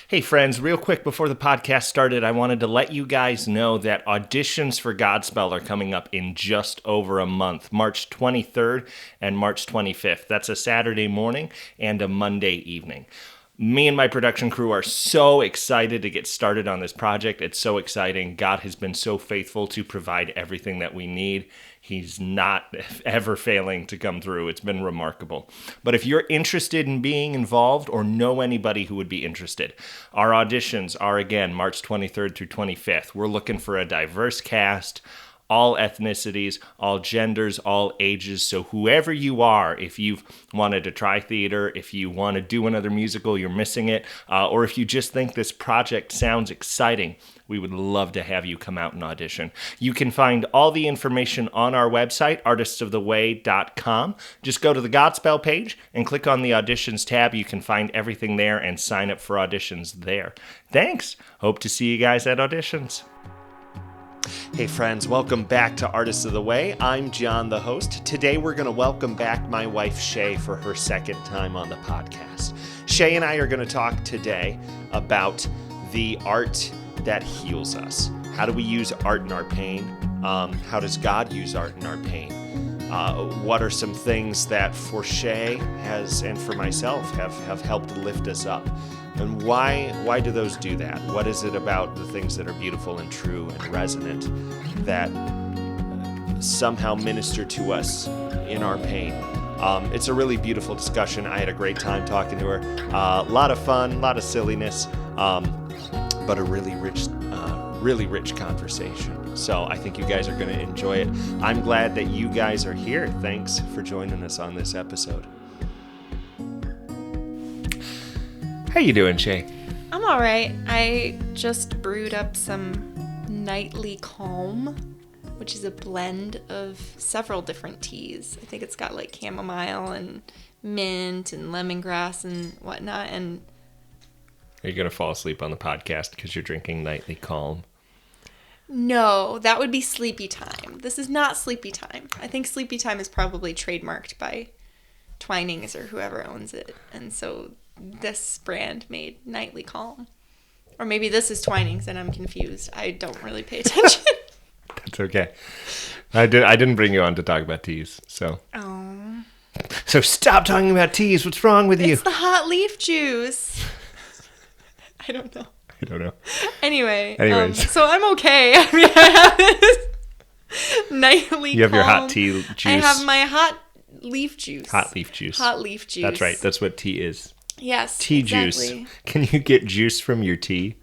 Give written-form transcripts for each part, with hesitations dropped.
Hey friends, real quick before the podcast started, I wanted to let you guys know that auditions for Godspell are coming up in just over a month, March 23rd and March 25th. That's a Saturday morning and a Monday evening. Me and my production crew are so excited to get started on this project. It's so exciting. God has been so faithful to provide everything that we need. He's not ever failing to come through. It's been remarkable. But if you're interested in being involved or know anybody who would be interested, our auditions are again March 23rd through 25th. We're looking for a diverse cast, all ethnicities, all genders, all ages. So whoever you are, if you've wanted to try theater, if you want to do another musical, you're missing it, or if you just think this project sounds exciting, we would love to have you come out and audition. You can find all the information on our website, artistsoftheway.com. Just go to the Godspell page and click on the auditions tab. You can find everything there and sign up for auditions there. Thanks. Hope to see you guys at auditions. Hey friends, welcome back to Artists of the Way. I'm John, the host. Today we're going to welcome back my wife Shaye for her second time on the podcast. Shaye and I are going to talk today about the art that heals us. How do we use art in our pain? How does God use art in our pain? What are some things that for Shaye has and for myself have helped lift us up? And why do those do that? What is it about the things that are beautiful and true and resonant that somehow minister to us in our pain? It's a really beautiful discussion. I had a great time talking to her. A lot of fun, a lot of silliness, but a really rich conversation. So I think you guys are going to enjoy it. I'm glad that you guys are here. Thanks for joining us on this episode. How you doing, Shaye? I'm all right. I just brewed up some Nightly Calm, which is a blend of several different teas. I think it's got like chamomile and mint and lemongrass and whatnot. And are you going to fall asleep on the podcast because you're drinking Nightly Calm? No, that would be Sleepy Time. This is not Sleepy Time. I think Sleepy Time is probably trademarked by Twinings or whoever owns it. And so this brand made Nightly Calm. Or maybe this is Twinings and I'm confused. I don't really pay attention. That's okay. I didn't bring you on to talk about teas, so. Oh. So stop talking about teas. What's wrong with you? It's the hot leaf juice. I don't know. Anyways. So I'm okay. I mean, I have this Nightly Calm. You have your hot tea juice. I have my hot leaf juice. Hot leaf juice. That's right. That's what tea is. Yes, tea exactly. Juice. Can you get juice from your tea?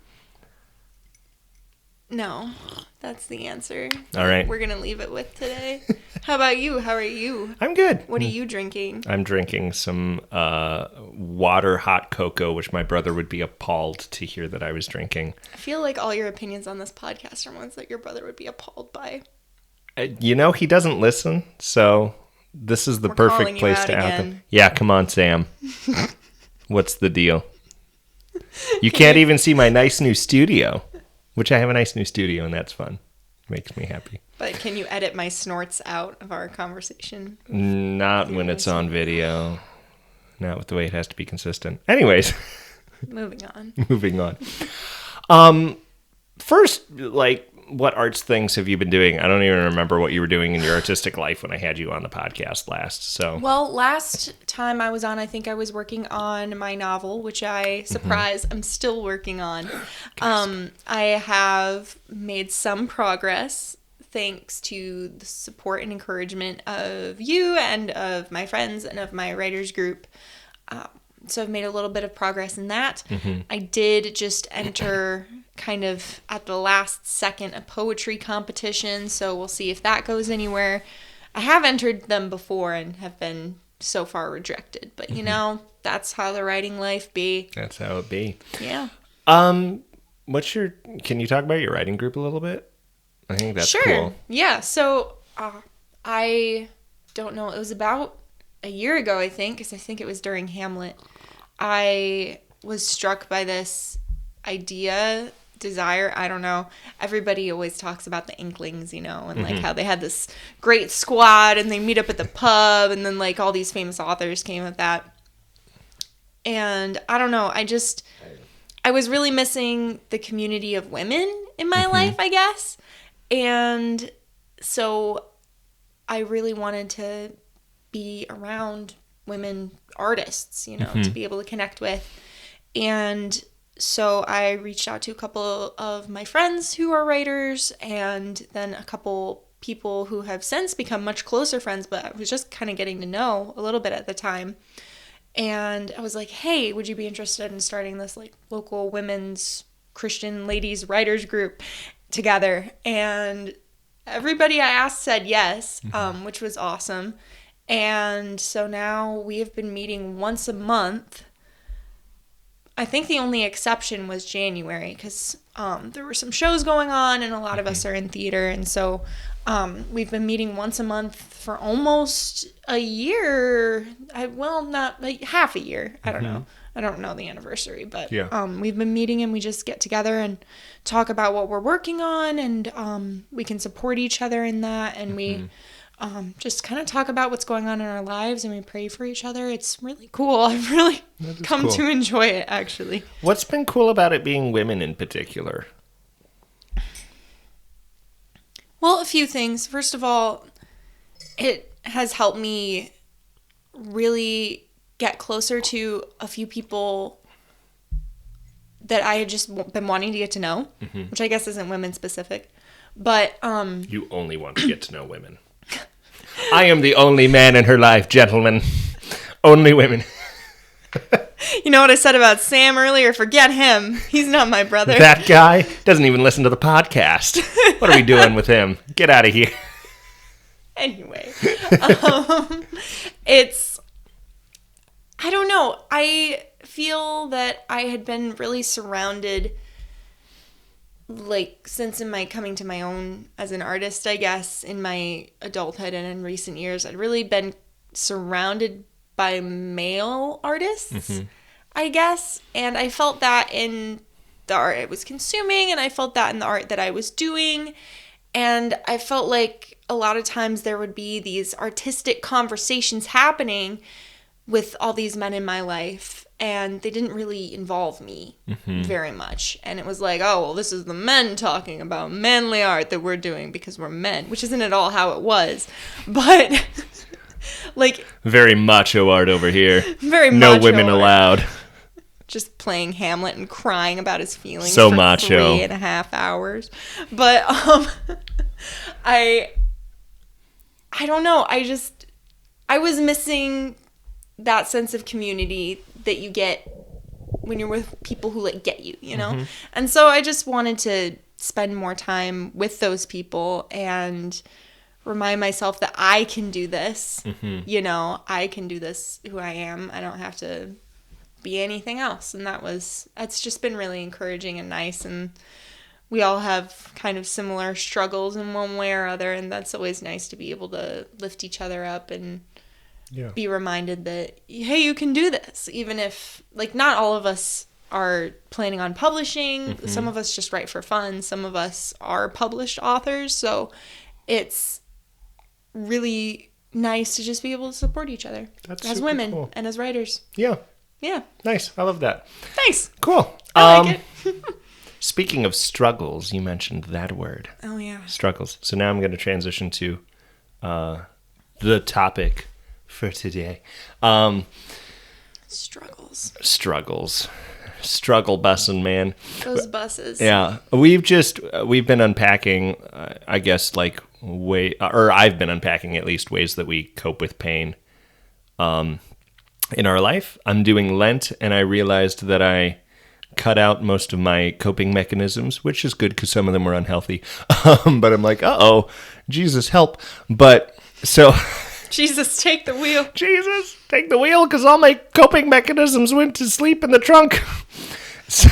No, that's the answer. All right. We're going to leave it with today. How about you? How are you? I'm good. What are you drinking? I'm drinking some water hot cocoa, which my brother would be appalled to hear that I was drinking. I feel like all your opinions on this podcast are ones that your brother would be appalled by. He doesn't listen, so this is the perfect place to out them. Yeah, come on, Sam. What's the deal? You can't even see my nice new studio, which I have a nice new studio, and that's fun. Makes me happy. But can you edit my snorts out of our conversation? Not when it's on video. Not with the way it has to be consistent. Anyways. Moving on. First, what arts things have you been doing? I don't even remember what you were doing in your artistic life when I had you on the podcast last. So, well, last time I was on, I think I was working on my novel, which I'm still working on. I have made some progress thanks to the support and encouragement of you and of my friends and of my writers group. So I've made a little bit of progress in that. Mm-hmm. I did just enter kind of at the last second a poetry competition, so we'll see if that goes anywhere. I have entered them before and have been so far rejected, but that's how the writing life be. That's how it be. Yeah. Can you talk about your writing group a little bit? I think that's cool. Yeah, so I don't know, it was about a year ago, I think, because I think it was during Hamlet. I was struck by this desire, I don't know. Everybody always talks about the Inklings, and like how they had this great squad and they meet up at the pub, and then like all these famous authors came with that. And I don't know, I was really missing the community of women in my life, I guess. And so I really wanted to be around women artists, you know, to be able to connect with. And so I reached out to a couple of my friends who are writers, and then a couple people who have since become much closer friends, but I was just kind of getting to know a little bit at the time. And I was like, hey, would you be interested in starting this like local women's Christian ladies writers group together? And everybody I asked said yes, which was awesome. And so now we have been meeting once a month. I think the only exception was January because there were some shows going on and a lot of us are in theater. And so we've been meeting once a month for almost a year. Not like half a year. I don't know. I don't know the anniversary, but we've been meeting and we just get together and talk about what we're working on, and we can support each other in that, and we just kind of talk about what's going on in our lives, and we pray for each other. It's really cool. I've really come to enjoy it, actually. What's been cool about it being women in particular? Well, a few things. First of all, it has helped me really get closer to a few people that I had just been wanting to get to know, which I guess isn't women specific. But you only want to get to know women. I am the only man in her life, gentlemen. Only women. You know what I said about Sam earlier? Forget him. He's not my brother. That guy doesn't even listen to the podcast. What are we doing with him? Get out of here. Anyway, I don't know. I feel that I had been really surrounded, like, since in my coming to my own as an artist, I guess, in my adulthood and in recent years, I'd really been surrounded by male artists, I guess. And I felt that in the art I was consuming, and I felt that in the art that I was doing. And I felt like a lot of times there would be these artistic conversations happening with all these men in my life, and they didn't really involve me very much. And it was like, oh, well, this is the men talking about manly art that we're doing because we're men, which isn't at all how it was. But, like... very macho art over here. Very no macho women art. allowed. Just playing Hamlet and crying about his feelings so for macho. 3.5 hours. But, I don't know. I was missing that sense of community that you get when you're with people who like get you, you know? And so I just wanted to spend more time with those people and remind myself that I can do this. You know, I can do this who I am. I don't have to be anything else. And that's just been really encouraging and nice. And we all have kind of similar struggles in one way or other. And that's always nice to be able to lift each other up and be reminded that, hey, you can do this. Even if, like, not all of us are planning on publishing. Some of us just write for fun. Some of us are published authors. So it's really nice to just be able to support each other as women and as writers. Yeah. Nice. I love that. Thanks. Cool. I like it. Speaking of struggles, you mentioned that word. Oh, yeah. Struggles. So now I'm going to transition to the topic for today. Struggles. Struggle bussing, man. Those buses. Yeah. We've been unpacking, I guess, like, I've been unpacking at least ways that we cope with pain in our life. I'm doing Lent, and I realized that I cut out most of my coping mechanisms, which is good because some of them were unhealthy. But I'm like, uh-oh, Jesus, help. But so... Jesus, take the wheel. Jesus, take the wheel, because all my coping mechanisms went to sleep in the trunk. So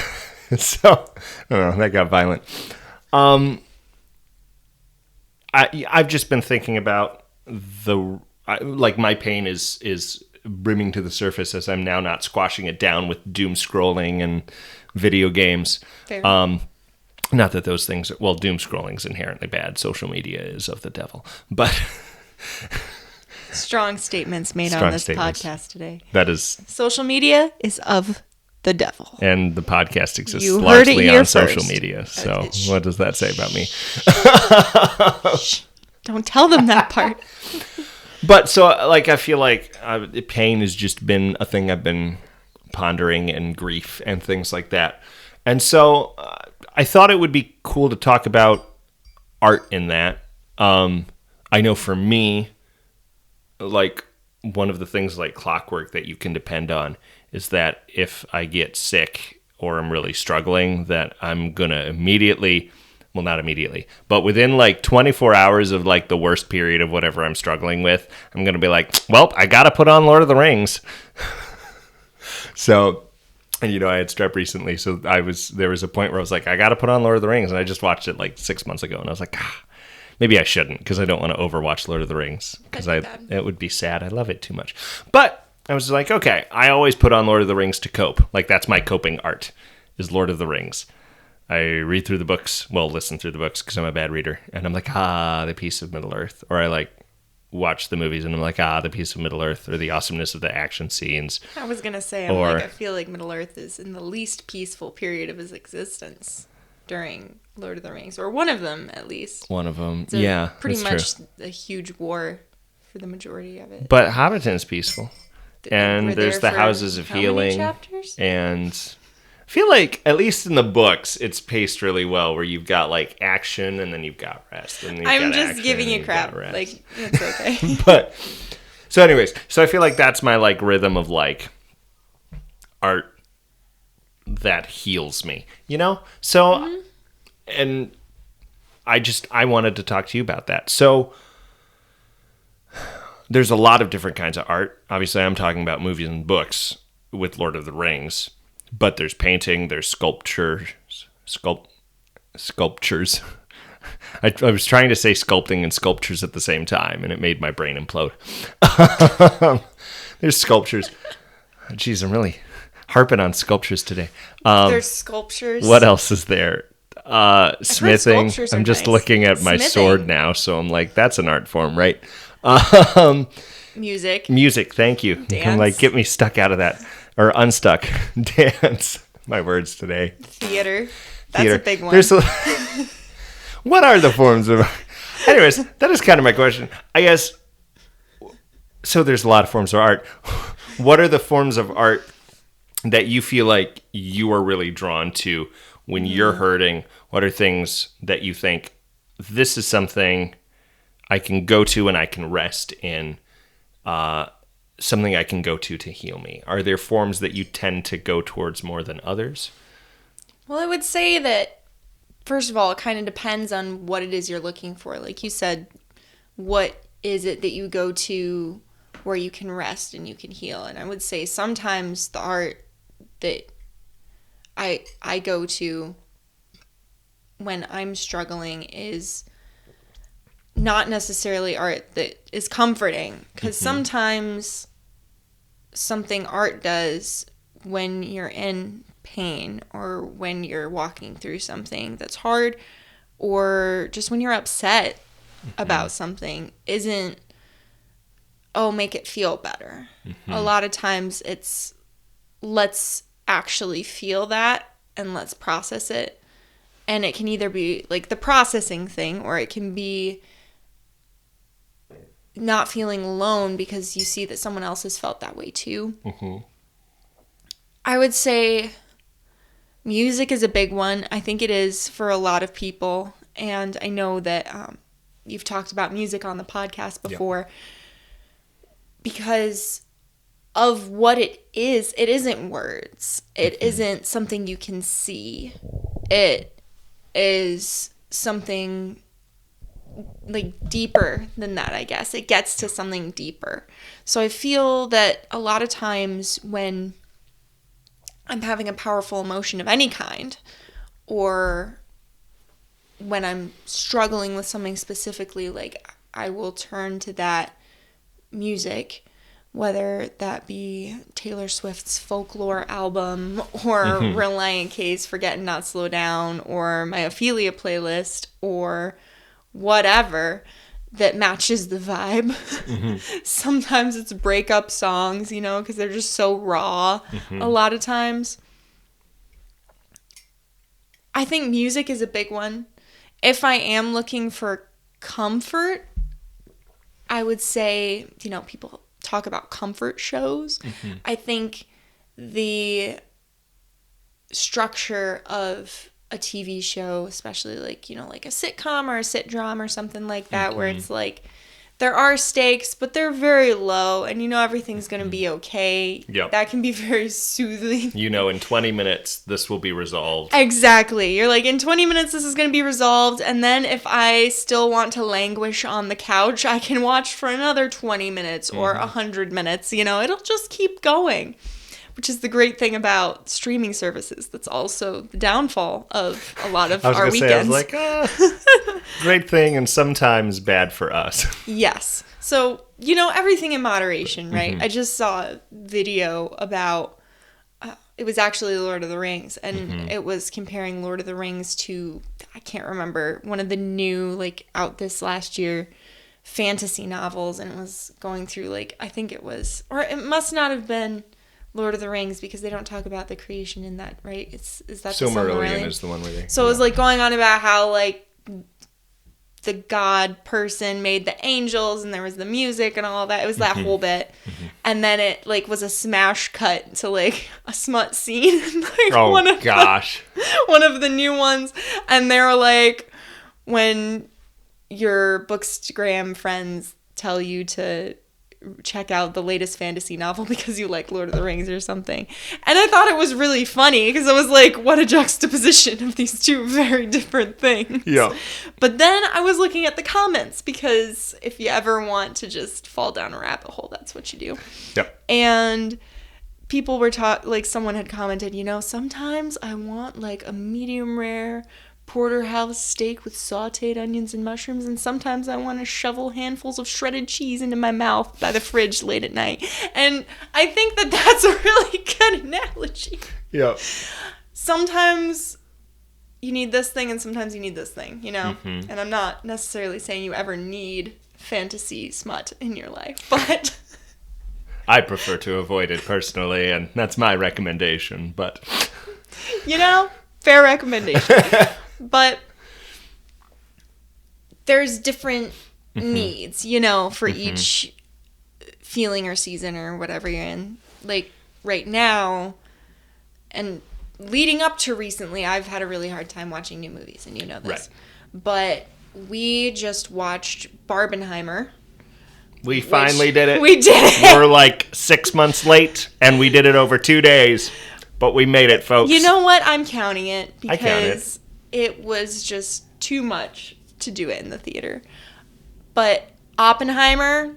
I don't know, that got violent. I've just been thinking about my pain is brimming to the surface as I'm now not squashing it down with doom scrolling and video games. Fair. Not that those things, doom scrolling is inherently bad. Social media is of the devil, but... Strong statements made on this podcast today. That is... Social media is of the devil. And the podcast exists You heard it largely here on social first. media. So what does that say about me? Shh, don't tell them that part. But so, like, I feel like pain has just been a thing I've been pondering, and grief and things like that. And so I thought it would be cool to talk about art in that. I know for me, like, one of the things like clockwork that you can depend on is that if I get sick or I'm really struggling, that I'm going to immediately, well, not immediately, but within like 24 hours of like the worst period of whatever I'm struggling with, I'm going to be like, well, I got to put on Lord of the Rings. So, and you know, I had strep recently, so there was a point where I was like, I got to put on Lord of the Rings, and I just watched it like 6 months ago, and I was like, maybe I shouldn't, because I don't want to overwatch Lord of the Rings, because it would be sad. I love it too much. But I was like, okay, I always put on Lord of the Rings to cope. Like, that's my coping art, is Lord of the Rings. I read through the books, listen through the books, because I'm a bad reader, and I'm like, the peace of Middle-earth. Or I like watch the movies, and I'm like, the peace of Middle-earth, or the awesomeness of the action scenes. I was going to say, I feel like Middle-earth is in the least peaceful period of his existence during Lord of the Rings, or one of them, at least. One of them, it's pretty much true. A huge war for the majority of it. But Hobbiton's peaceful. And there's the Houses of Healing. How many chapters? And I feel like, at least in the books, it's paced really well, where you've got like action and then you've got rest. And I'm just giving you crap. Like, it's okay. But, so anyways, so I feel like that's my like rhythm of like art that heals me, you know? So, and I wanted to talk to you about that. So, there's a lot of different kinds of art. Obviously, I'm talking about movies and books with Lord of the Rings, but there's painting, there's sculptures. I was trying to say sculpting and sculptures at the same time, and it made my brain implode. There's sculptures. Jeez, I'm really harping on sculptures today. There's sculptures. What else is there? Smithing. I'm just nice. Looking at my sword now, so I'm like, that's an art form, right? Music, thank you. Dance. You can like get me stuck out of that, or unstuck. Dance, my words today. Theater, that's a big one. What are the forms of, anyways, that is kind of my question, I guess. So there's a lot of forms of art. What are the forms of art that you feel like you are really drawn to when you're hurting? What are things that you think, this is something I can go to and I can rest in, something I can go to heal me? Are there forms that you tend to go towards more than others? Well, I would say that, first of all, it kind of depends on what it is you're looking for. Like you said, what is it that you go to where you can rest and you can heal? And I would say sometimes the art that I go to when I'm struggling is not necessarily art that is comforting, because sometimes something art does when you're in pain, or when you're walking through something that's hard, or just when you're upset about something, isn't, make it feel better. A lot of times it's, let's actually feel that and let's process it. And it can either be like the processing thing, or it can be not feeling alone because you see that someone else has felt that way too. I would say music is a big one. I think it is for a lot of people. And I know that you've talked about music on the podcast before. Because of what it isn't words. It isn't something you can see. It is something like deeper than that, I guess. It gets to something deeper. So I feel that a lot of times when I'm having a powerful emotion of any kind, or when I'm struggling with something specifically, like, I will turn to that music, whether that be Taylor Swift's Folklore album, or Relient K's Forget and Not Slow Down, or my Ophelia playlist, or whatever that matches the vibe. Sometimes it's breakup songs, because they're just so raw a lot of times. I think music is a big one. If I am looking for comfort, I would say, people talk about comfort shows. Mm-hmm. I think the structure of a TV show, especially like a sitcom or a sitdram or something like that, mm-hmm. where it's like there are stakes, but they're very low, and everything's going to be okay. Yep. That can be very soothing. In 20 minutes, this will be resolved. Exactly. You're like, in 20 minutes, this is going to be resolved, and then if I still want to languish on the couch, I can watch for another 20 minutes or 100 minutes. It'll just keep going, which is the great thing about streaming services. That's also the downfall of a lot of our weekends. I was like, great thing and sometimes bad for us. Yes. So, everything in moderation, right? Mm-hmm. I just saw a video about, it was actually Lord of the Rings, and mm-hmm. it was comparing Lord of the Rings to, I can't remember, one of the new, out this last year, fantasy novels, and it was going through, I think it was, or it must not have been Lord of the Rings, because they don't talk about the creation in that, right? Is that Silmarillion is the one where they... So it was going on about how the god person made the angels, and there was the music and all that. It was that mm-hmm. whole bit. Mm-hmm. And then it was a smash cut to a smut scene. One of the new ones. And they were like, when your Bookstagram friends tell you to check out the latest fantasy novel because you like Lord of the Rings or something. And I thought it was really funny because I was like, what a juxtaposition of these two very different things. Yeah. But then I was looking at the comments, because if you ever want to just fall down a rabbit hole, that's what you do. Yep. And people were someone had commented, sometimes I want a medium rare porterhouse steak with sauteed onions and mushrooms, and sometimes I want to shovel handfuls of shredded cheese into my mouth by the fridge late at night. And I think that that's a really good analogy. Yeah. Sometimes you need this thing, and sometimes you need this thing, Mm-hmm. And I'm not necessarily saying you ever need fantasy smut in your life, but I prefer to avoid it personally, and that's my recommendation, but fair recommendation. But there's different mm-hmm. needs, for mm-hmm. each feeling or season or whatever you're in. Right now, and leading up to recently, I've had a really hard time watching new movies, and this. Right. But we just watched Barbenheimer. We finally did it. We did it. We're 6 months late, and we did it over 2 days. But we made it, folks. You know what? I'm counting it, because I count it. It was just too much to do it in the theater. But Oppenheimer,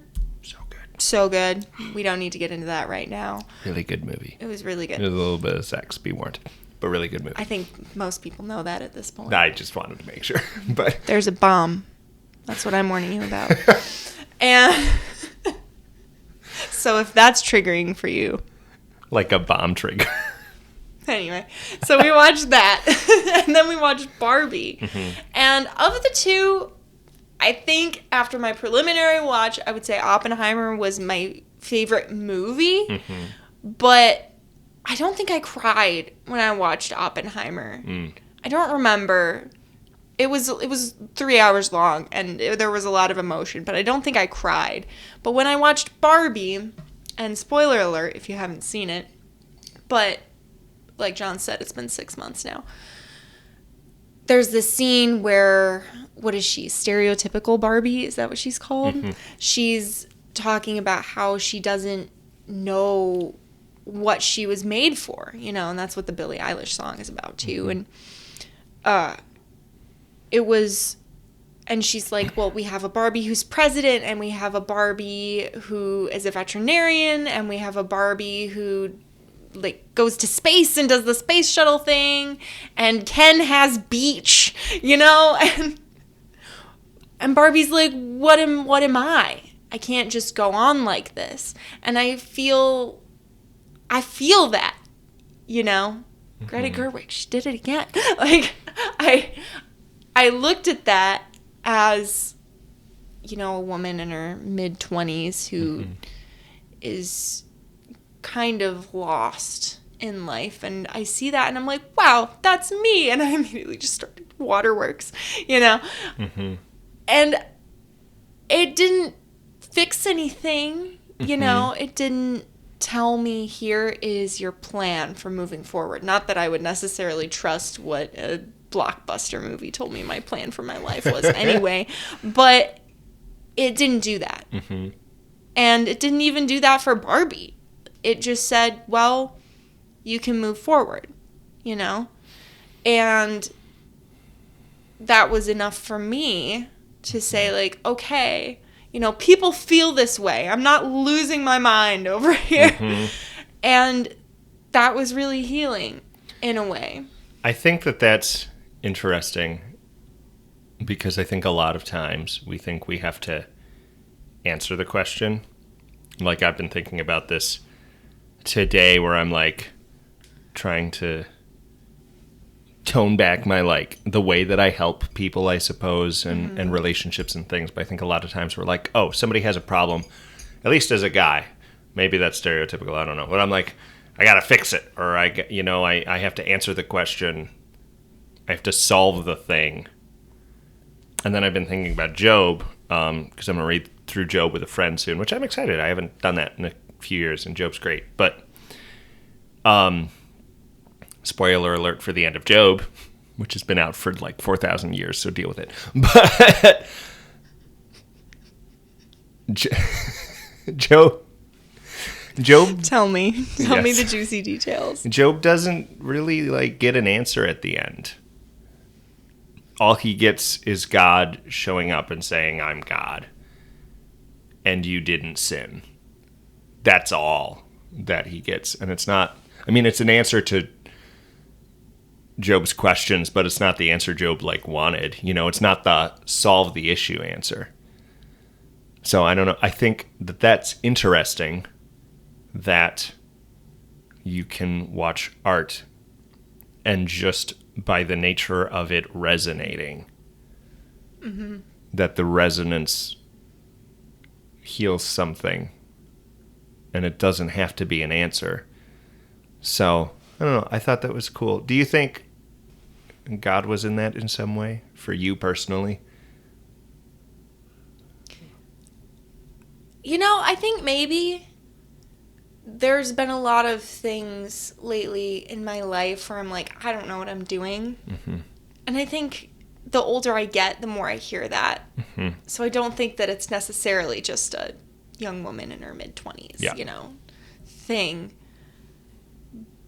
so good. We don't need to get into that right now. Really good movie. It was really good. There's a little bit of sex, be warned. But really good movie. I think most people know that at this point. I just wanted to make sure. But there's a bomb. That's what I'm warning you about. And so if that's triggering for you. Like a bomb trigger. Anyway, so we watched that, and then we watched Barbie. Mm-hmm. And of the two, I think after my preliminary watch, I would say Oppenheimer was my favorite movie, mm-hmm. but I don't think I cried when I watched Oppenheimer. I don't remember. It was 3 hours long, and there was a lot of emotion, but I don't think I cried. But when I watched Barbie, and spoiler alert if you haven't seen it, but like John said, it's been 6 months now. There's this scene where, what is she? Stereotypical Barbie? Is that what she's called? Mm-hmm. She's talking about how she doesn't know what she was made for, and that's what the Billie Eilish song is about too. Mm-hmm. And and she's like, well, we have a Barbie who's president, and we have a Barbie who is a veterinarian, and we have a Barbie who goes to space and does the space shuttle thing, and Ken has beach, and Barbie's like, what am I? I can't just go on like this. And I feel that, mm-hmm. Greta Gerwig, she did it again. I looked at that as, a woman in her mid-20s who mm-hmm. is kind of lost in life. And I see that and I'm like, wow, that's me. And I immediately just started waterworks, Mm-hmm. And it didn't fix anything, It didn't tell me, here is your plan for moving forward. Not that I would necessarily trust what a blockbuster movie told me my plan for my life was anyway, but it didn't do that. Mm-hmm. And it didn't even do that for Barbie. It just said, well, you can move forward, And that was enough for me to say, like, okay, people feel this way. I'm not losing my mind over here. Mm-hmm. And that was really healing in a way. I think that that's interesting because I think a lot of times we think we have to answer the question. Like, I've been thinking about this today where I'm like trying to tone back my, like, the way that I help people, I suppose, and relationships and things. But I think a lot of times we're like, oh, somebody has a problem, at least as a guy. Maybe that's stereotypical, I don't know. But I'm like, I got to fix it. Or, I have to answer the question. I have to solve the thing. And then I've been thinking about Job, because I'm going to read through Job with a friend soon, which I'm excited. I haven't done that in a few years, and Job's great. But spoiler alert for the end of Job, which has been out for like 4,000 years, so deal with it. But Job. Tell me the juicy details. Job doesn't really like get an answer at the end. All he gets is God showing up and saying, I'm God, and you didn't sin. That's all that he gets. And it's not, it's an answer to Job's questions, but it's not the answer Job wanted. It's not the solve the issue answer. So I don't know. I think that that's interesting that you can watch art and just by the nature of it resonating, that the resonance heals something and it doesn't have to be an answer. So, I don't know. I thought that was cool. Do you think God was in that in some way for you personally? I think maybe there's been a lot of things lately in my life where I'm like, I don't know what I'm doing. Mm-hmm. And I think the older I get, the more I hear that. Mm-hmm. So I don't think that it's necessarily just a young woman in her mid-20s, thing.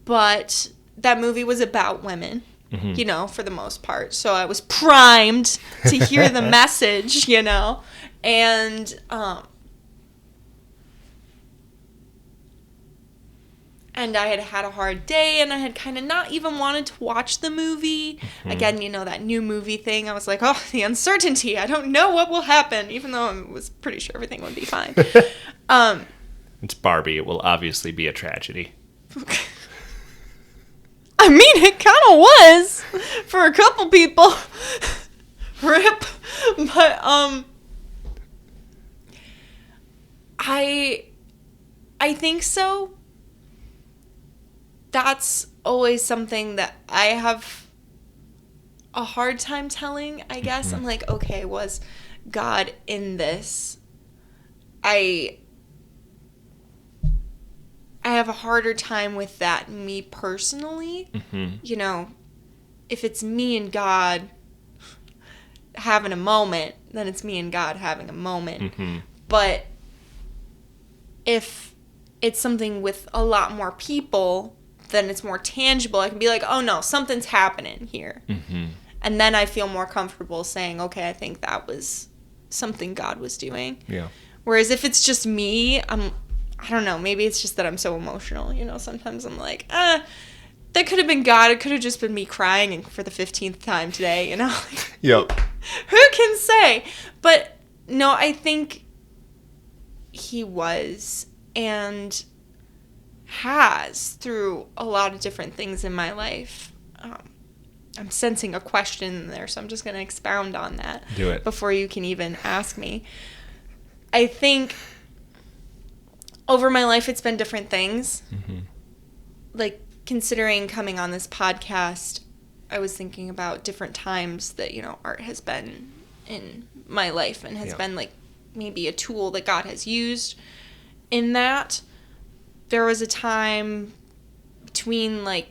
But that movie was about women, for the most part. So I was primed to hear the message, And I had had a hard day, and I had kind of not even wanted to watch the movie. Mm-hmm. Again, that new movie thing. I was like, oh, the uncertainty. I don't know what will happen, even though I was pretty sure everything would be fine. It's Barbie. It will obviously be a tragedy. It kind of was for a couple people. Rip. But, I think so. That's always something that I have a hard time telling, I guess. Mm-hmm. I'm like, okay, was God in this? I have a harder time with that, me personally. Mm-hmm. If it's me and God having a moment, then it's me and God having a moment. Mm-hmm. But if it's something with a lot more people, then it's more tangible. I can be like, oh no, something's happening here. Mm-hmm. And then I feel more comfortable saying, okay, I think that was something God was doing. Yeah. Whereas if it's just me, I don't know, maybe it's just that I'm so emotional. Sometimes I'm like, that could have been God. It could have just been me crying for the 15th time today, Yep. Who can say? But no, I think he was and has through a lot of different things in my life. I'm sensing a question there, so I'm just going to expound on that. Do it. Before you can even ask me. I think over my life it's been different things. Mm-hmm. Like considering coming on this podcast, I was thinking about different times that, art has been in my life and has been like maybe a tool that God has used in that. There was a time between like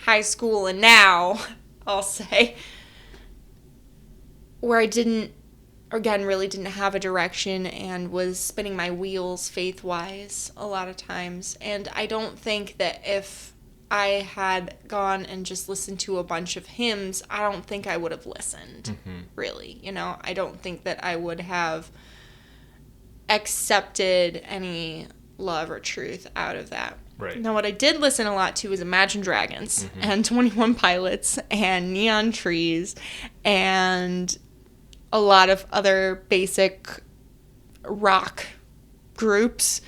high school and now, I'll say, where I really didn't have a direction and was spinning my wheels faith-wise a lot of times. And I don't think that if I had gone and just listened to a bunch of hymns, I don't think I would have listened, really. I don't think that I would have accepted any love or truth out of that. Right. Now, what I did listen a lot to was Imagine Dragons and 21 Pilots and Neon Trees and a lot of other basic rock groups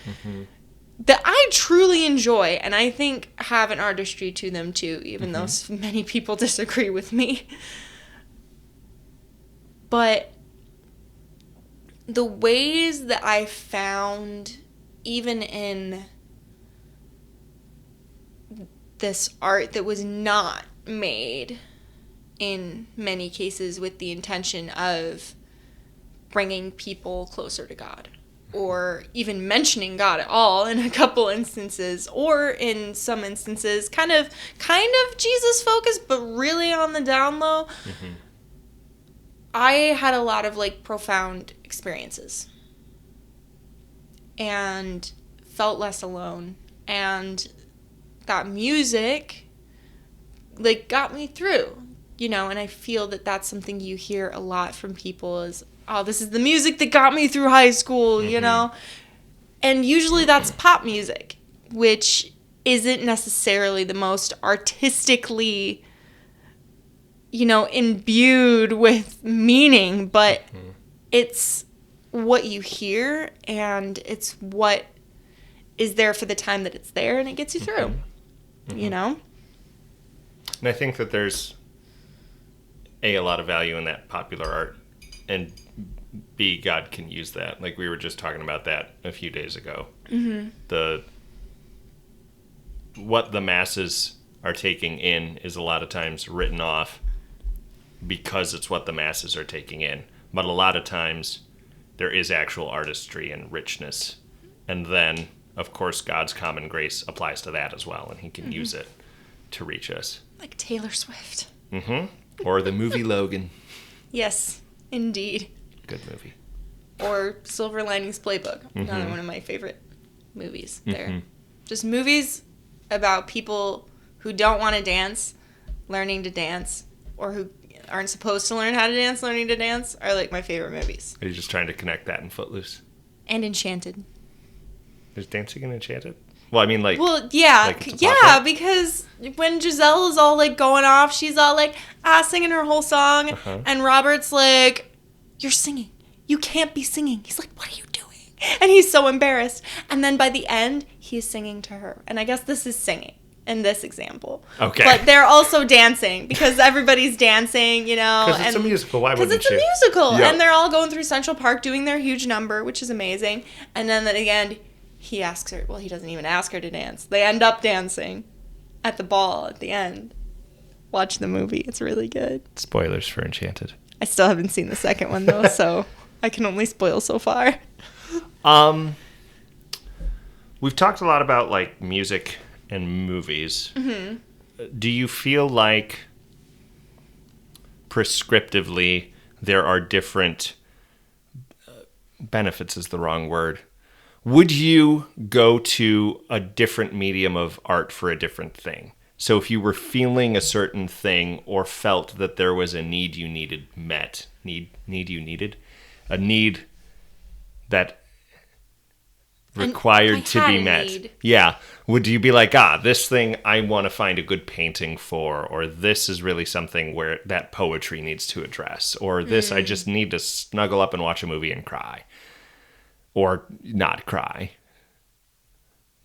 that I truly enjoy and I think have an artistry to them too, even though many people disagree with me. But the ways that I found, even in this art that was not made in many cases with the intention of bringing people closer to God, or even mentioning God at all in a couple instances, or in some instances kind of Jesus focused, but really on the down low. I had a lot of like profound experiences and felt less alone, and that music like got me through, and I feel that that's something you hear a lot from people is, oh, this is the music that got me through high school, and usually that's pop music, which isn't necessarily the most artistically, imbued with meaning, but it's what you hear and it's what is there for the time that it's there, and it gets you through, And I think that there's a lot of value in that popular art, and B, God can use that. Like we were just talking about that a few days ago. What the masses are taking in is a lot of times written off because it's what the masses are taking in. But a lot of times there is actual artistry and richness. And then, of course, God's common grace applies to that as well, and he can use it to reach us. Like Taylor Swift. Or the movie Logan. Yes, indeed. Good movie. Or Silver Linings Playbook. Another one of my favorite movies there. Just movies about people who don't want to dance, learning to dance, or who aren't supposed to learn how to dance, learning to dance, are like my favorite movies. Are you just trying to connect that in Footloose? And Enchanted. There's dancing in Enchanted? Well, I mean, like... Well, yeah. Yeah, because when Giselle is all, like, going off, she's all, like, singing her whole song, and Robert's like, you're singing. You can't be singing. He's like, what are you doing? And he's so embarrassed. And then by the end, he's singing to her. And I guess this is singing in this example. Okay. But they're also dancing, because everybody's dancing, Because it's a musical. Why wouldn't you? Because it's a musical. Yep. And they're all going through Central Park doing their huge number, which is amazing. And then at the end... he asks her, well, he doesn't even ask her to dance. They end up dancing at the ball at the end. Watch the movie. It's really good. Spoilers for Enchanted. I still haven't seen the second one, though, so I can only spoil so far. We've talked a lot about, like, music and movies. Do you feel like prescriptively there are different... benefits is the wrong word. Would you go to a different medium of art for a different thing? So if you were feeling a certain thing or felt that there was a need you needed met, a need that required to be met. Need. Yeah. Would you be like, this thing I want to find a good painting for, or this is really something where that poetry needs to address, or this I just need to snuggle up and watch a movie and cry. Or not cry.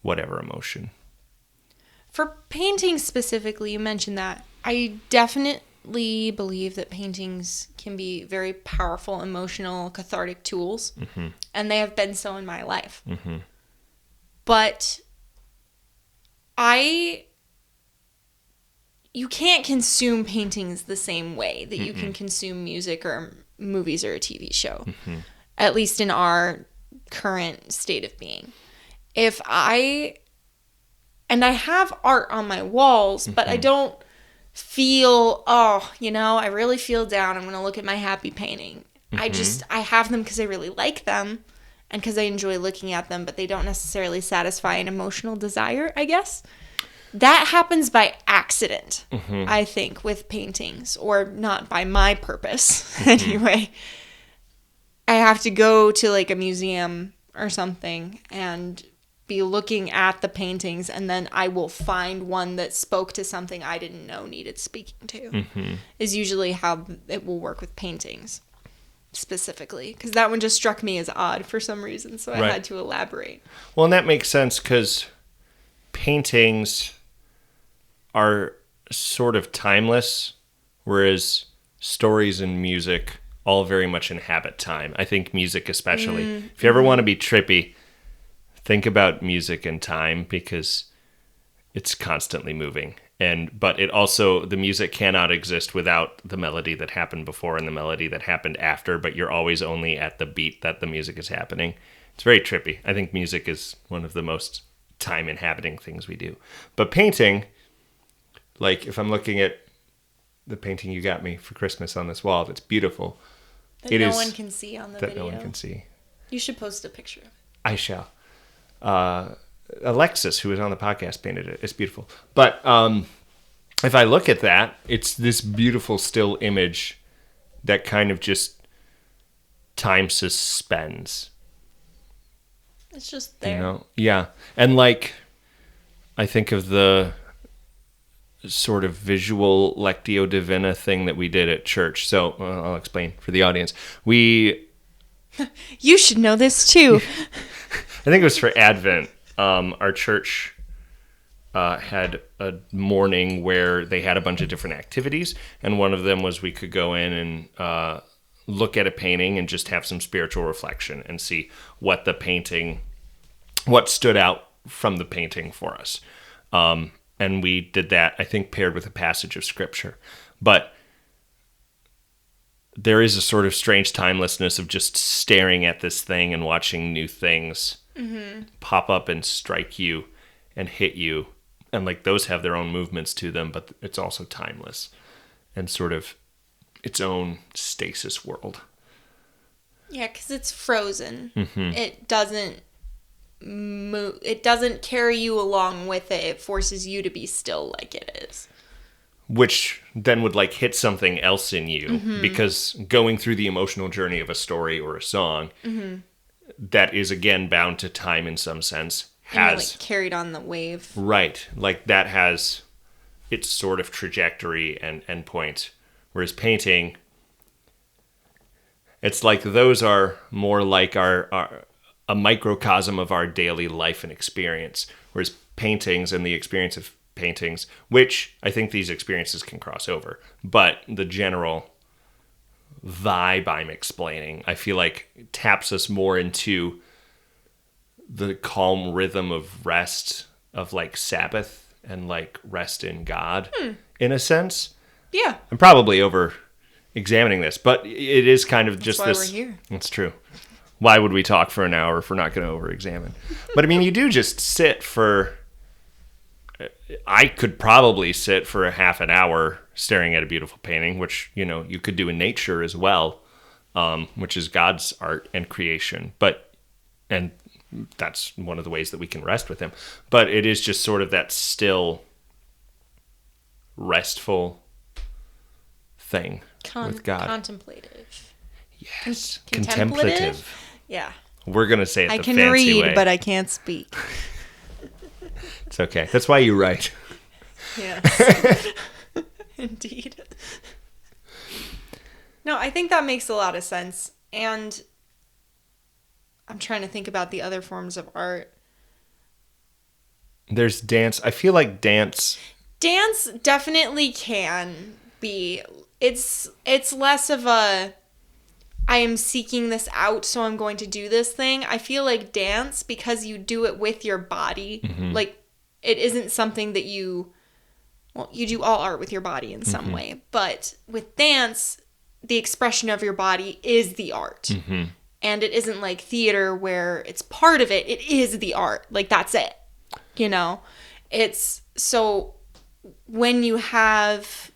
Whatever emotion. For painting specifically, you mentioned that. I definitely believe that paintings can be very powerful, emotional, cathartic tools. And they have been so in my life. But You can't consume paintings the same way that you can consume music or movies or a TV show, at least in our current state of being. And I have art on my walls, but I don't feel, I really feel down. I'm going to look at my happy painting. I have them because I really like them and because I enjoy looking at them, but they don't necessarily satisfy an emotional desire, I guess. That happens by accident, I think, with paintings, or not by my purpose anyway. I have to go to like a museum or something and be looking at the paintings, and then I will find one that spoke to something I didn't know needed speaking to, is usually how it will work with paintings specifically, because that one just struck me as odd for some reason, so I had to elaborate. Well, and that makes sense because paintings are sort of timeless, whereas stories and music all very much inhabit time. I think music especially. If you ever want to be trippy, think about music and time, because it's constantly moving. But it also, the music cannot exist without the melody that happened before and the melody that happened after, but you're always only at the beat that the music is happening. It's very trippy. I think music is one of the most time inhabiting things we do. But painting, like if I'm looking at the painting you got me for Christmas on this wall, that's beautiful. That no one can see on the video. That no one can see. You should post a picture of it. I shall. Alexis, who was on the podcast, painted it. It's beautiful. But if I look at that, it's this beautiful still image that kind of just time suspends. It's just there. You know? Yeah. And like, I think of the sort of visual Lectio Divina thing that we did at church. So I'll explain for the audience. You should know this too. I think it was for Advent. Our church had a morning where they had a bunch of different activities, and one of them was we could go in and look at a painting and just have some spiritual reflection and see what stood out from the painting for us. And we did that, I think, paired with a passage of scripture. But there is a sort of strange timelessness of just staring at this thing and watching new things pop up and strike you and hit you. And like those have their own movements to them, but it's also timeless and sort of its own stasis world. Yeah, because it's frozen. It doesn't move. It doesn't carry you along with it. It forces you to be still like it is. Which then would like hit something else in you, because going through the emotional journey of a story or a song that is again bound to time in some sense has like carried on the wave. Right. Like that has its sort of trajectory and endpoint. Whereas painting, it's like those are more like a microcosm of our daily life and experience. Whereas paintings and the experience of paintings, which I think these experiences can cross over, but the general vibe I'm explaining, I feel like taps us more into the calm rhythm of rest, of like Sabbath and like rest in God in a sense. Yeah. I'm probably over examining this, but it is kind of just That's this. why we're here. It's true. Why would we talk for an hour if we're not going to over examine? But I mean, you do just sit for, I could probably sit for a half an hour staring at a beautiful painting, which, you know, you could do in nature as well, which is God's art and creation. And that's one of the ways that we can rest with him. But it is just sort of that still, restful thing with God. Contemplative. Yes. Contemplative? Yeah. We're going to say it I the can fancy read, way. but I can't speak. It's okay. That's why you write. Yes. Indeed. No, I think that makes a lot of sense. And I'm trying to think about the other forms of art. There's dance. I feel like dance Definitely can be. It's less of a I am seeking this out, so I'm going to do this thing. I feel like dance, because you do it with your body, like it isn't something that you do all art with your body in some way, but with dance, the expression of your body is the art. And it isn't like theater where it's part of it. It is the art. Like, that's it. You know? It's so when you have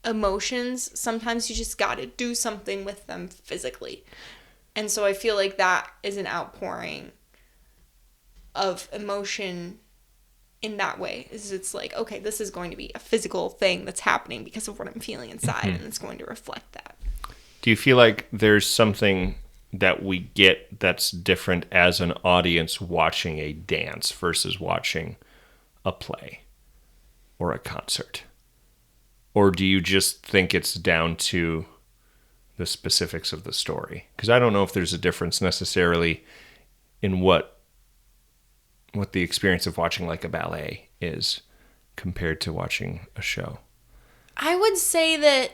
emotions, sometimes you just got to do something with them physically. And so I feel like that is an outpouring of emotion in that way. Is it's like, okay, this is going to be a physical thing that's happening because of what I'm feeling inside, and it's going to reflect that. Do you feel like there's something that we get that's different as an audience watching a dance versus watching a play or a concert? Or do you just think it's down to the specifics of the story? Because I don't know if there's a difference necessarily in what the experience of watching like a ballet is compared to watching a show. I would say that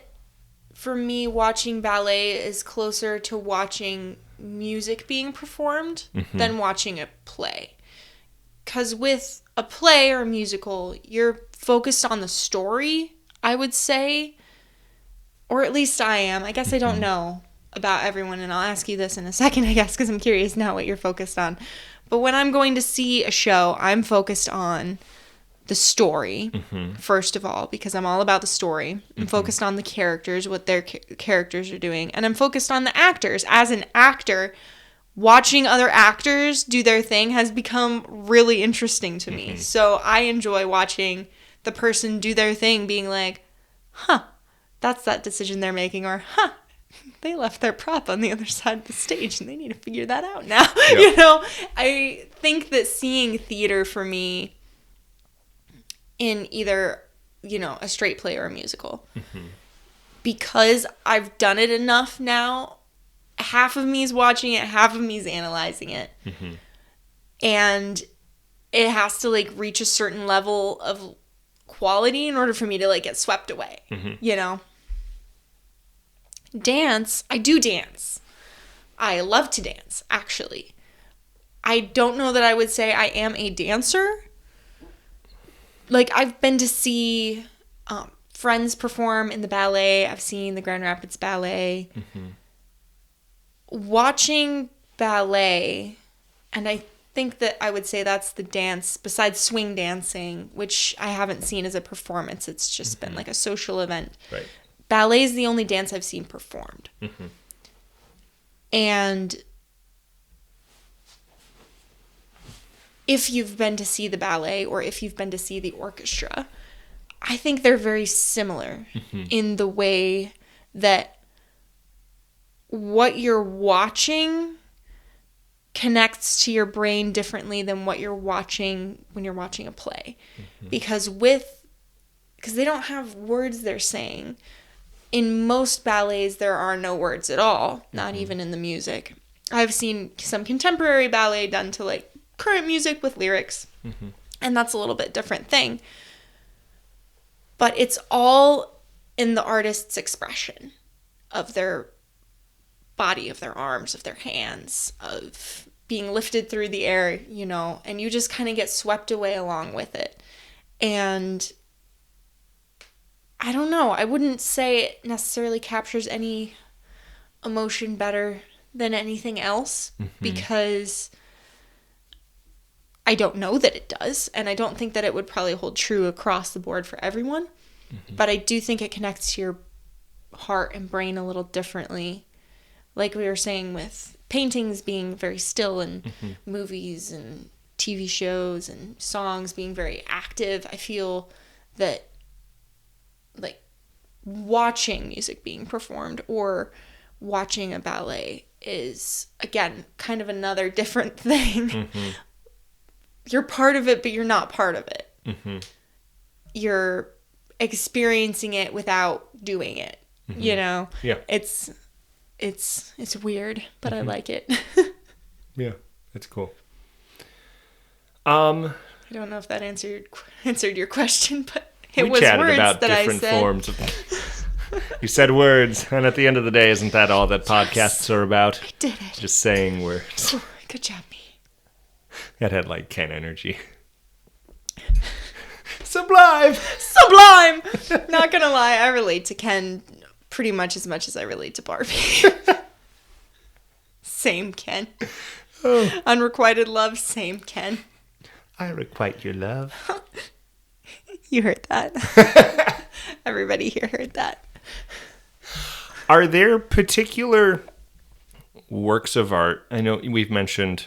for me, watching ballet is closer to watching music being performed than watching a play. Because with a play or a musical, you're focused on the story, I would say. Or at least I am. I guess I don't know about everyone, and I'll ask you this in a second, I guess, because I'm curious now what you're focused on. But when I'm going to see a show, I'm focused on the story, first of all, because I'm all about the story. I'm focused on the characters, what their characters are doing. And I'm focused on the actors. As an actor, watching other actors do their thing has become really interesting to me. So I enjoy watching the person do their thing, being like, that's that decision they're making, or, they left their prop on the other side of the stage and they need to figure that out now. Yep. You know, I think that seeing theater for me in either, you know, a straight play or a musical, because I've done it enough now, half of me is watching it, half of me is analyzing it. And it has to like reach a certain level of quality in order for me to like get swept away, you know? Dance, I do dance. I love to dance, actually. I don't know that I would say I am a dancer. Like, I've been to see friends perform in the ballet. I've seen the Grand Rapids Ballet. Watching ballet, and I think that I would say that's the dance, besides swing dancing, which I haven't seen as a performance. It's just been like a social event. Right. Ballet is the only dance I've seen performed. And if you've been to see the ballet or if you've been to see the orchestra, I think they're very similar in the way that what you're watching connects to your brain differently than what you're watching when you're watching a play. Because they don't have words they're saying. In most ballets, there are no words at all, not even in the music. I've seen some contemporary ballet done to like current music with lyrics, and that's a little bit different thing. But it's all in the artist's expression of their body, of their arms, of their hands, of being lifted through the air, you know, and you just kind of get swept away along with it. And I don't know, I wouldn't say it necessarily captures any emotion better than anything else, because I don't know that it does, and I don't think that it would probably hold true across the board for everyone, but I do think it connects to your heart and brain a little differently. Like we were saying with paintings being very still, and movies and TV shows and songs being very active, I feel that like watching music being performed or watching a ballet is, again, kind of another different thing. You're part of it, but you're not part of it. You're experiencing it without doing it. You know? Yeah. It's weird, but I like it. Yeah, it's cool. I don't know if that answered your question, but it was chatted words about that different I said. forms of You said words, and at the end of the day, isn't that all that podcasts are about? I did it. Just saying words. Good job, me. That had like Ken energy. Sublime! Sublime! Not gonna lie, I relate to Ken pretty much as I relate to Barbie. Same Ken. Oh. Unrequited love, same Ken. I requite your love. You heard that. Everybody here heard that. Are there particular works of art? I know we've mentioned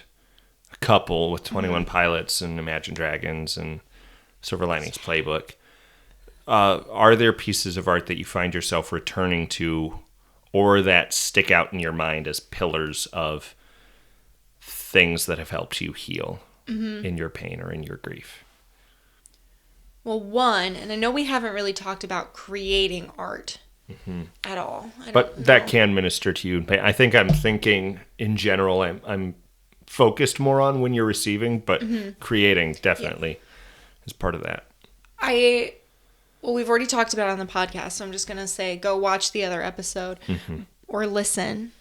a couple with 21 Pilots and Imagine Dragons and Silver Linings Playbook. Are there pieces of art that you find yourself returning to or that stick out in your mind as pillars of things that have helped you heal in your pain or in your grief? Well, one, and I know we haven't really talked about creating art at all. But that can minister to you. I think I'm thinking in general, I'm focused more on when you're receiving, but creating definitely is part of that. Well, we've already talked about it on the podcast, so I'm just going to say go watch the other episode or listen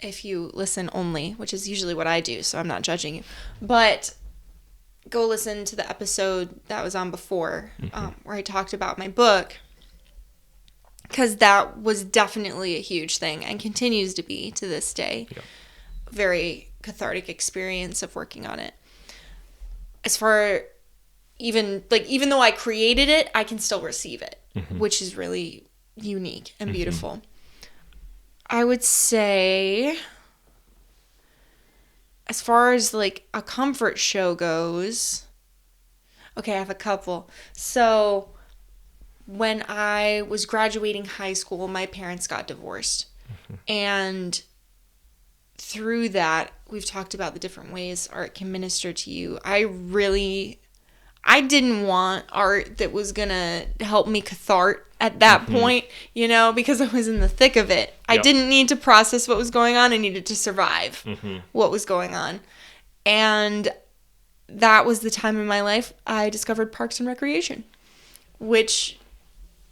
if you listen only, which is usually what I do, so I'm not judging you. But go listen to the episode that was on before where I talked about my book, because that was definitely a huge thing and continues to be to this day. Yeah. Very cathartic experience of working on it. As far even though I created it, I can still receive it, which is really unique and beautiful. I would say, as far as like a comfort show goes, okay, I have a couple. So when I was graduating high school, my parents got divorced. And through that, we've talked about the different ways art can minister to you. I didn't want art that was going to help me cathart at that point, because I was in the thick of it. Yep. I didn't need to process what was going on. I needed to survive what was going on. And that was the time in my life I discovered Parks and Recreation, which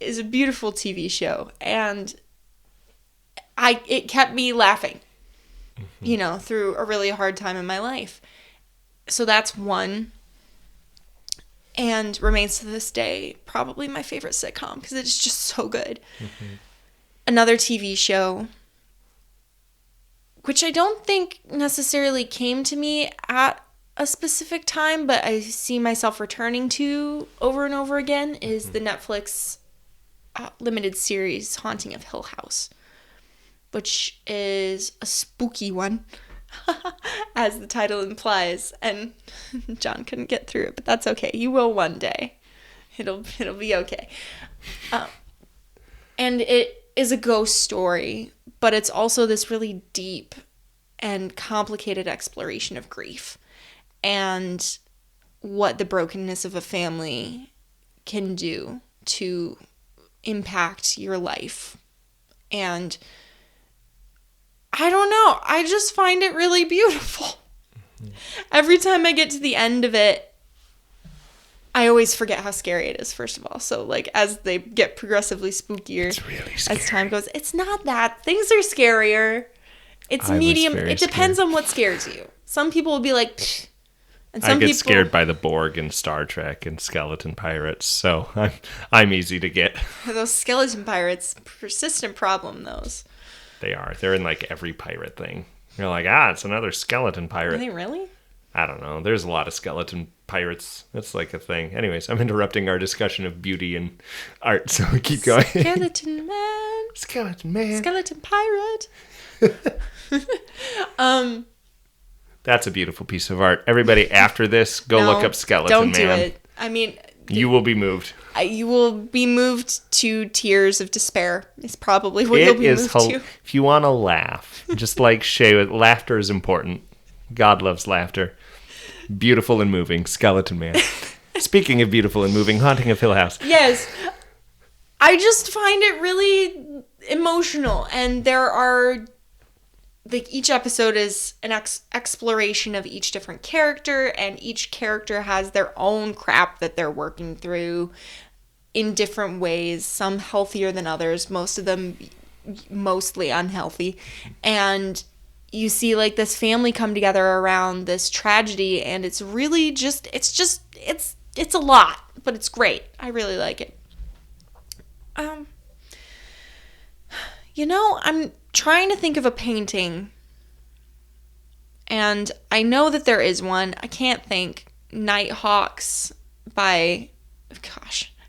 is a beautiful TV show. And it kept me laughing, through a really hard time in my life. So that's one. And remains to this day probably my favorite sitcom because it's just so good. Another TV show, which I don't think necessarily came to me at a specific time, but I see myself returning to over and over again, is the Netflix limited series Haunting of Hill House, which is a spooky one. As the title implies, and John couldn't get through it, but that's okay. You will one day. It'll be okay. And it is a ghost story, but it's also this really deep and complicated exploration of grief and what the brokenness of a family can do to impact your life. And I don't know. I just find it really beautiful. Every time I get to the end of it, I always forget how scary it is, first of all. So, as they get progressively spookier, it's really scary. As time goes, it's not that. Things are scarier. It's medium. It depends on what scares you. Some people will be like, pfft. And some I get scared by the Borg and Star Trek and skeleton pirates, so I'm easy to get. Those skeleton pirates, persistent problem, those. They are. They're in every pirate thing. You're like, it's another skeleton pirate. Are they really? I don't know. There's a lot of skeleton pirates. That's a thing. Anyways, I'm interrupting our discussion of beauty and art, so we keep going. Skeleton man. Skeleton man. Skeleton pirate. That's a beautiful piece of art. Everybody, after this, go look up Skeleton Man. Don't do it. I mean, you will be moved. You will be moved to tears of despair. Is probably what you'll be moved to. If you want to laugh, just like Shaye, laughter is important. God loves laughter. Beautiful and moving, Skeleton Man. Speaking of beautiful and moving, Haunting of Hill House. Yes. I just find it really emotional, and there are each episode is an exploration of each different character, and each character has their own crap that they're working through in different ways, some healthier than others, most of them mostly unhealthy. And you see this family come together around this tragedy, and it's really it's a lot, but it's great. I really like it. I'm trying to think of a painting, and I know that there is one. I can't think. Nighthawks by,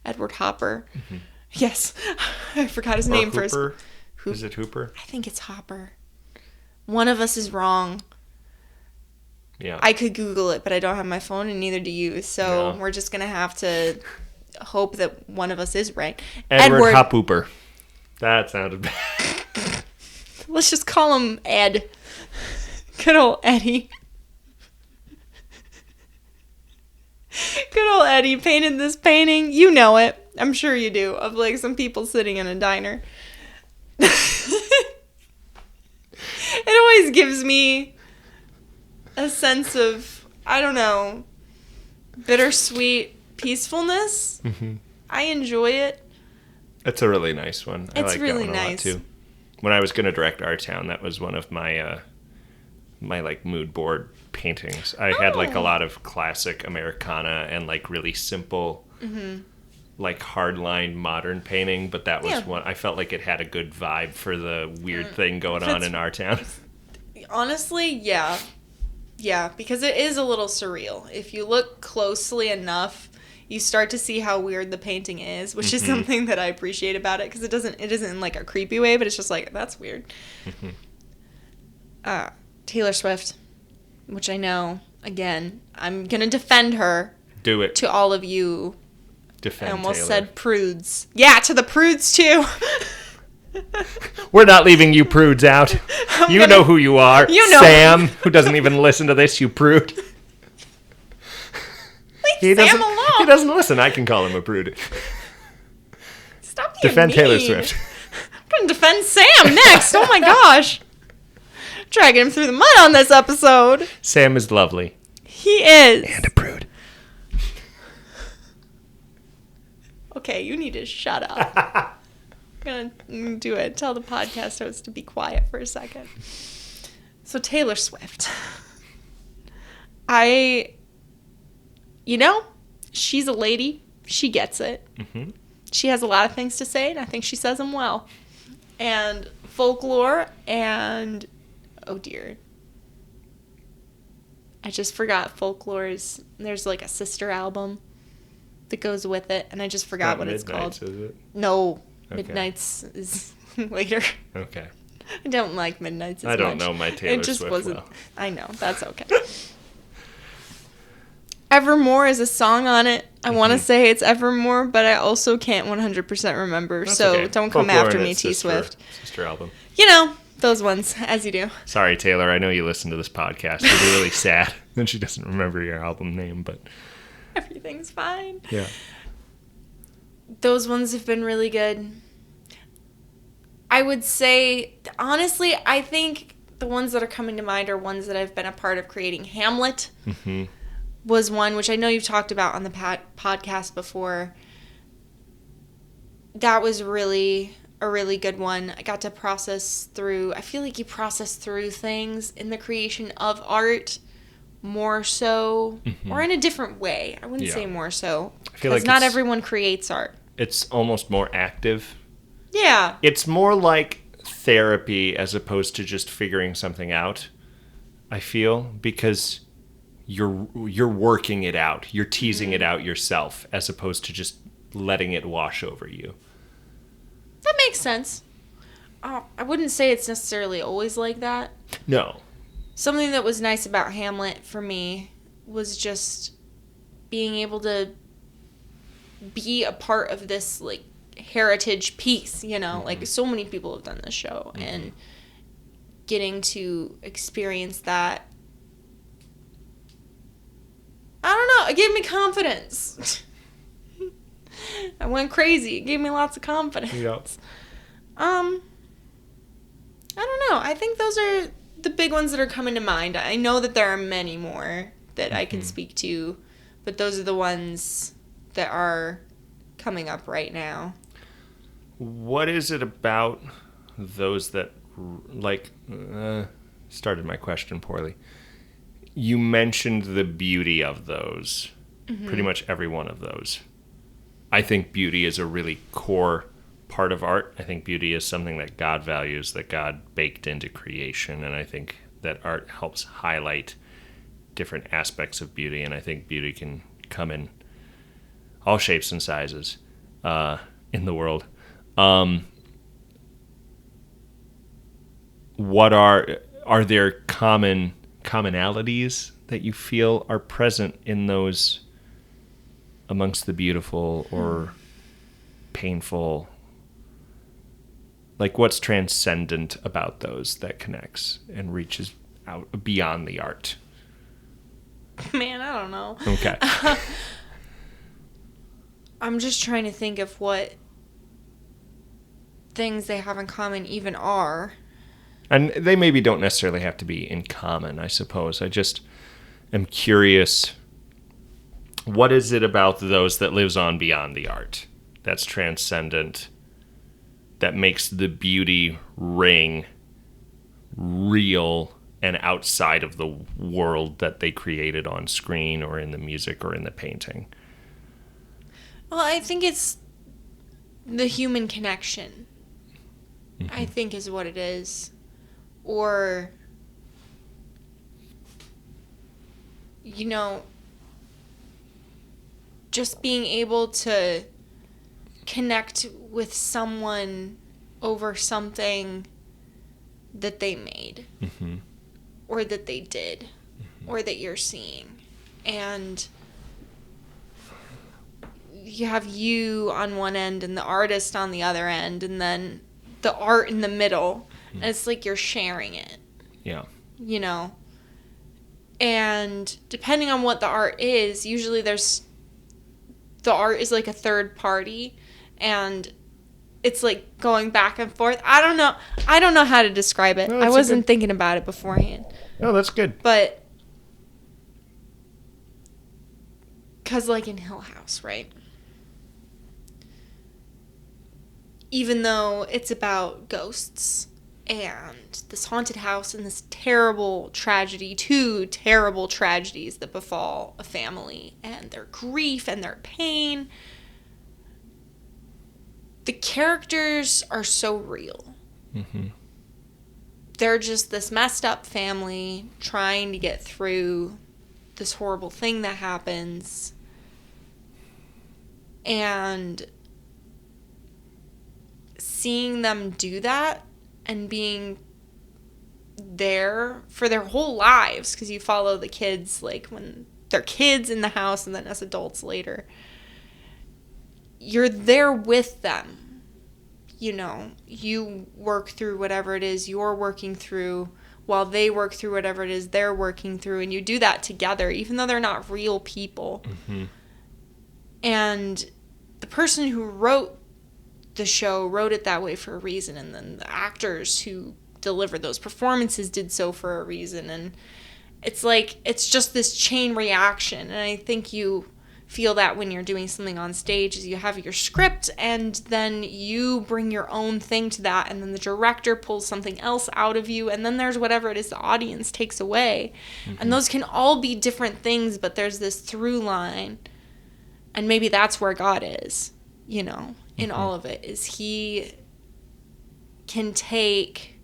Edward Hopper. Mm-hmm. Yes, I forgot his name first. Is it Hooper? I think it's Hopper. One of us is wrong. Yeah. I could Google it, but I don't have my phone, and neither do you. So we're just gonna have to hope that one of us is right. Edward Hopper. That sounded bad. Let's just call him Ed. Good old Eddie. Good old Eddie painted this painting. You know it. I'm sure you do. Of like some people sitting in a diner. It always gives me a sense of, I don't know, bittersweet peacefulness. Mm-hmm. I enjoy it. It's a really nice one. I like really that one a lot too. When I was going to direct Our Town, that was one of my my like mood board paintings. I had like a lot of classic Americana and like really simple, like hardline modern painting, but that was one I felt like it had a good vibe for the weird thing going on in Our Town. Honestly, yeah. Yeah, because it is a little surreal. If you look closely enough, you start to see how weird the painting is, which is something that I appreciate about it, because it isn't in like a creepy way, but it's just like, that's weird. Taylor Swift, which I know, again, I'm going to defend her. Do it. To all of you. Defend I almost Taylor. said prudes. Yeah, to the prudes too. We're not leaving you prudes out. You know who you are. You know. Sam, who doesn't even listen to this, you prude. Leave Sam alone. He doesn't listen. I can call him a prude. Stop being Defend mean. Taylor Swift. I'm going to defend Sam next. Oh my gosh. Dragging him through the mud on this episode. Sam is lovely. He is. And a prude. Okay, you need to shut up. I'm going to do it. Tell the podcast host to be quiet for a second. So Taylor Swift. She's a lady. She gets it. Mm-hmm. She has a lot of things to say, and I think she says them well. And folklore and... Oh, dear. I just forgot folklore's... There's like a sister album that goes with it, and I just forgot what it's called. Is it? No. Okay. Midnight's is later. Okay. I don't like Midnight's as much. I don't know my Taylor Swift well. I know. That's okay. Evermore is a song on it. I want to say it's Evermore, but I also can't 100% remember. That's so okay. Don't come after me, T Swift. Sister album. Those ones, as you do. Sorry, Taylor. I know you listen to this podcast. You'll be really sad that she doesn't remember your album name, but... Everything's fine. Yeah. Those ones have been really good. I would say, honestly, I think the ones that are coming to mind are ones that I've been a part of creating. Hamlet was one, which I know you've talked about on the podcast before. That was really a really good one. I got to process through, I feel like you process through things in the creation of art more so, or in a different way. I wouldn't say more so, because not everyone creates art. It's almost more active. Yeah. It's more like therapy as opposed to just figuring something out, I feel, because you're working it out. You're teasing it out yourself as opposed to just letting it wash over you. That makes sense. I wouldn't say it's necessarily always like that. No. Something that was nice about Hamlet for me was just being able to be a part of this, like, heritage piece, like so many people have done this show, and getting to experience that, I don't know, it gave me confidence. I went crazy. It gave me lots of confidence. Yep. I don't know. I think those are the big ones that are coming to mind. I know that there are many more that I can speak to, but those are the ones that are coming up right now. What is it about those that, started my question poorly. You mentioned the beauty of those, pretty much every one of those. I think beauty is a really core part of art. I think beauty is something that God values, that God baked into creation, and I think that art helps highlight different aspects of beauty, and I think beauty can come in all shapes and sizes in the world. What are there commonalities that you feel are present in those amongst the beautiful or painful? Like, what's transcendent about those that connects and reaches out beyond the art? Man, I don't know. Okay. I'm just trying to think of what things they have in common even are. And they maybe don't necessarily have to be in common, I suppose. I just am curious, what is it about those that lives on beyond the art, that's transcendent, that makes the beauty ring real and outside of the world that they created on screen or in the music or in the painting? Well, I think it's the human connection, I think is what it is. Or, you know, just being able to connect with someone over something that they made or that they did or that you're seeing. And you have you on one end and the artist on the other end, and then the art in the middle. And it's like you're sharing it. Yeah. You know? And depending on what the art is, usually the art is like a third party, and it's like going back and forth. I don't know how to describe it. No, I wasn't thinking about it beforehand. Oh, that's good. But, because like in Hill House, right? Even though it's about ghosts and this haunted house and this terrible tragedy, two terrible tragedies that befall a family and their grief and their pain, the characters are so real. They're just this messed up family trying to get through this horrible thing that happens. And seeing them do that and being there for their whole lives, because you follow the kids like when they're kids in the house and then as adults later, you're there with them. You know, you work through whatever it is you're working through while they work through whatever it is they're working through, and you do that together even though they're not real people. And the person who wrote the show wrote it that way for a reason, and then the actors who delivered those performances did so for a reason. And it's like, it's just this chain reaction. And I think you feel that when you're doing something on stage, is you have your script and then you bring your own thing to that, and then the director pulls something else out of you, and then there's whatever it is the audience takes away. And those can all be different things, but there's this through line. And maybe that's where God is, you know, in all of it, is he can take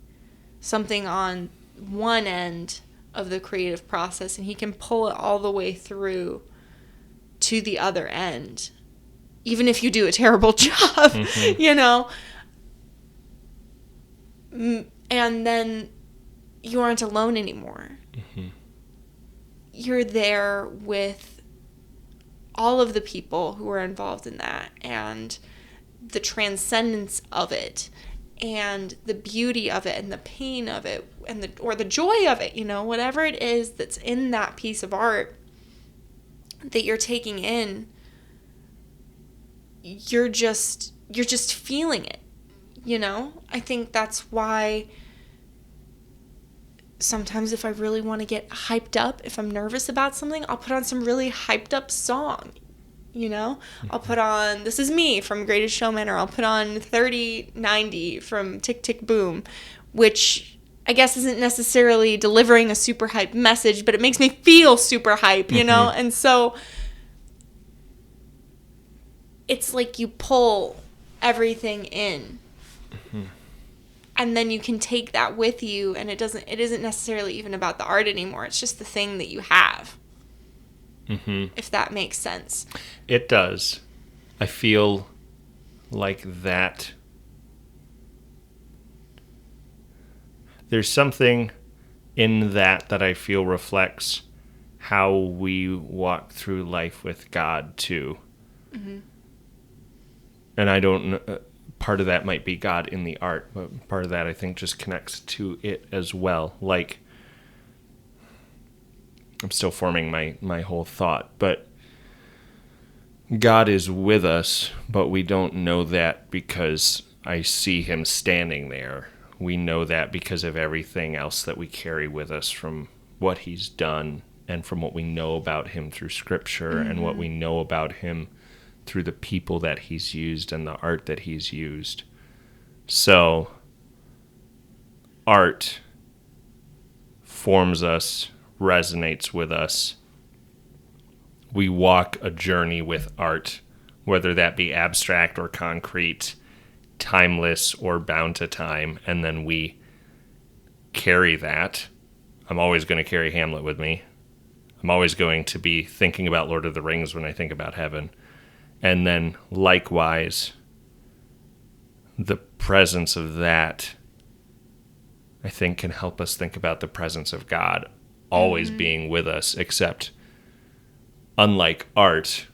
something on one end of the creative process and he can pull it all the way through to the other end, even if you do a terrible job, you know. And then you aren't alone anymore. You're there with all of the people who are involved in that, and the transcendence of it, and the beauty of it, and the pain of it, and the joy of it, you know, whatever it is that's in that piece of art that you're taking in, you're just feeling it, you know. I think that's why sometimes if I really want to get hyped up, if I'm nervous about something, I'll put on some really hyped up song. You know, I'll put on This Is Me from Greatest Showman, or I'll put on 3090 from Tick Tick Boom, which I guess isn't necessarily delivering a super hype message, but it makes me feel super hype, you know? And so it's like you pull everything in. And then you can take that with you, and it isn't necessarily even about the art anymore. It's just the thing that you have. If that makes sense. It does. I feel like that. There's something in that I feel reflects how we walk through life with God too. And I don't know, part of that might be God in the art, but part of that I think just connects to it as well. Like, I'm still forming my whole thought, but God is with us, but we don't know that because I see him standing there. We know that because of everything else that we carry with us from what he's done and from what we know about him through scripture and what we know about him through the people that he's used and the art that he's used. So, art forms us, resonates with us. We walk a journey with art, whether that be abstract or concrete, timeless or bound to time, and then we carry that. I'm always going to carry Hamlet with me. I'm always going to be thinking about Lord of the Rings when I think about heaven. And then likewise, the presence of that, I think, can help us think about the presence of God always being with us, except unlike art,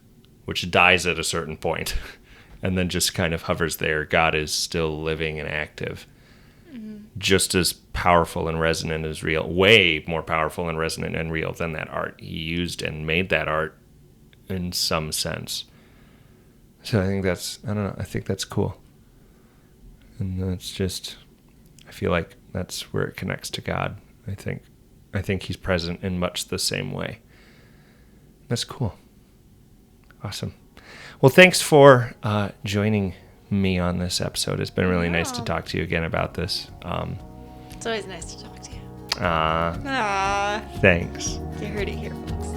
which dies at a certain point and then just kind of hovers there, God is still living and active. Just as powerful and resonant as real, way more powerful and resonant and real than that art. He used and made that art in some sense. So I think I think that's cool. And that's just, I feel like that's where it connects to God, I think he's present in much the same way. That's cool. Awesome. Well, thanks for joining me on this episode. It's been really nice to talk to you again about this. It's always nice to talk to you. Thanks. You heard it here, folks.